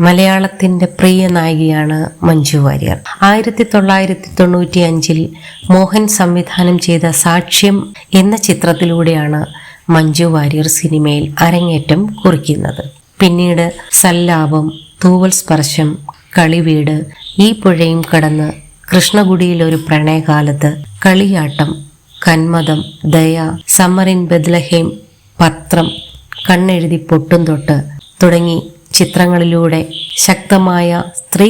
മലയാളത്തിന്റെ പ്രിയ നായികയാണ് മഞ്ജു വാര്യർ. 1995 മോഹൻ സംവിധാനം ചെയ്ത സാക്ഷ്യം എന്ന ചിത്രത്തിലൂടെയാണ് മഞ്ജു വാര്യർ സിനിമയിൽ അരങ്ങേറ്റം കുറിക്കുന്നത്. പിന്നീട് സല്ലാപം, തൂവൽ സ്പർശം, കളിവീട്, ഈ പുഴയും കടന്ന്, കൃഷ്ണകുടിയിൽ ഒരു പ്രണയകാലത്ത്, കളിയാട്ടം, കന്മദം, ദയ, സമ്മർ ഇൻ ബെത്ലഹേം, പത്രം, കണ്ണെഴുതി പൊട്ടും തൊട്ട് തുടങ്ങി ചിത്രങ്ങളിലൂടെ ശക്തമായ സ്ത്രീ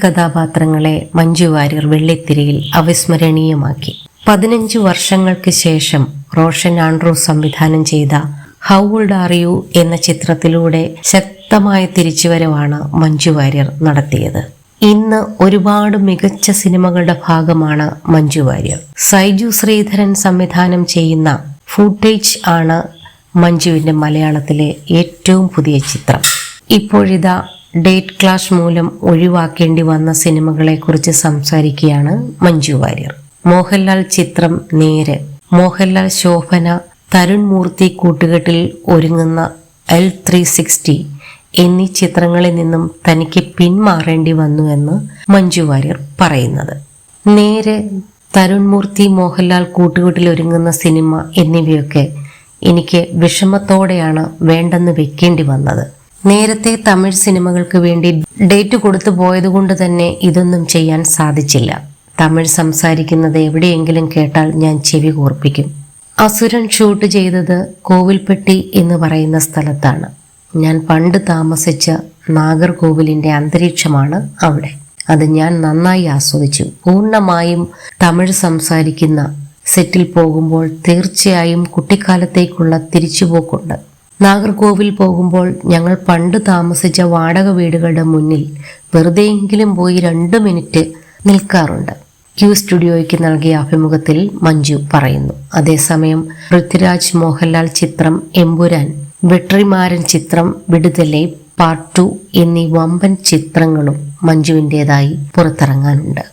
കഥാപാത്രങ്ങളെ മഞ്ജു വാര്യർ വെള്ളിത്തിരയിൽ അവിസ്മരണീയമാക്കി. 15 വർഷങ്ങൾക്ക് ശേഷം റോഷൻ ആൻഡ്രൂസ് സംവിധാനം ചെയ്ത ഹൗ ഓൾഡ് ആർ യു എന്ന ചിത്രത്തിലൂടെ ശക്തമായ തിരിച്ചുവരവാണ് മഞ്ജു വാര്യർ നടത്തിയത്. ഇന്ന് ഒരുപാട് മികച്ച സിനിമകളുടെ ഭാഗമാണ് മഞ്ജു വാര്യർ. സൈജു ശ്രീധരൻ സംവിധാനം ചെയ്യുന്ന ഫൂട്ടേജ് ആണ് മഞ്ജുവിന്റെ മലയാളത്തിലെ ഏറ്റവും പുതിയ ചിത്രം. ഇപ്പോഴിതാ ഡേറ്റ് ക്ലാഷ് മൂലം ഒഴിവാക്കേണ്ടി വന്ന സിനിമകളെ കുറിച്ച് സംസാരിക്കുകയാണ് മഞ്ജു വാര്യർ. മോഹൻലാൽ ചിത്രം നേര്, മോഹൻലാൽ ശോഭന തരുൺ മൂർത്തി കൂട്ടുകെട്ടിൽ ഒരുങ്ങുന്ന L360 എന്നീ ചിത്രങ്ങളിൽ നിന്നും തനിക്ക് പിന്മാറേണ്ടി വന്നുവെന്ന് മഞ്ജു വാര്യർ പറയുന്നത്. നേര്, തരുൺ മൂർത്തി മോഹൻലാൽ കൂട്ടുകെട്ടിൽ ഒരുങ്ങുന്ന സിനിമ എന്നിവയൊക്കെ എനിക്ക് വിഷമത്തോടെയാണ് വേണ്ടെന്ന് വെക്കേണ്ടി വന്നത്. നേരത്തെ തമിഴ് സിനിമകൾക്ക് വേണ്ടി ഡേറ്റ് കൊടുത്തു പോയതുകൊണ്ട് തന്നെ ഇതൊന്നും ചെയ്യാൻ സാധിച്ചില്ല. തമിഴ് സംസാരിക്കുന്നത് എവിടെയെങ്കിലും കേട്ടാൽ ഞാൻ ചെവി കൂർപ്പിക്കും. അസുരൻ ഷൂട്ട് ചെയ്തത് കോവിൽപ്പെട്ടി എന്ന് പറയുന്ന സ്ഥലത്താണ്. ഞാൻ പണ്ട് താമസിച്ച നാഗർകോവിലിന്റെ അന്തരീക്ഷമാണ് അവിടെ. അത് ഞാൻ നന്നായി ആസ്വദിച്ചു. പൂർണ്ണമായും തമിഴ് സംസാരിക്കുന്ന സെറ്റിൽ പോകുമ്പോൾ തീർച്ചയായും കുട്ടിക്കാലത്തേക്കുള്ള തിരിച്ചുപോക്കുണ്ട്. നാഗർകോവിൽ പോകുമ്പോൾ ഞങ്ങൾ പണ്ട് താമസിച്ച വാടക വീടുകളുടെ മുന്നിൽ വെറുതെയെങ്കിലും പോയി 2 മിനിറ്റ് നിൽക്കാറുണ്ട്. ക്യൂ സ്റ്റുഡിയോയ്ക്ക് നൽകിയ അഭിമുഖത്തിൽ മഞ്ജു പറയുന്നു. അതേസമയം പൃഥ്വിരാജ് മോഹൻലാൽ ചിത്രം എമ്പുരാൻ, വെട്രിമാരൻ ചിത്രം വിടുതലൈ പാർട്ട് 2 എന്നീ വമ്പൻ ചിത്രങ്ങളും മഞ്ജുവിൻ്റെതായി പുറത്തിറങ്ങാനുണ്ട്.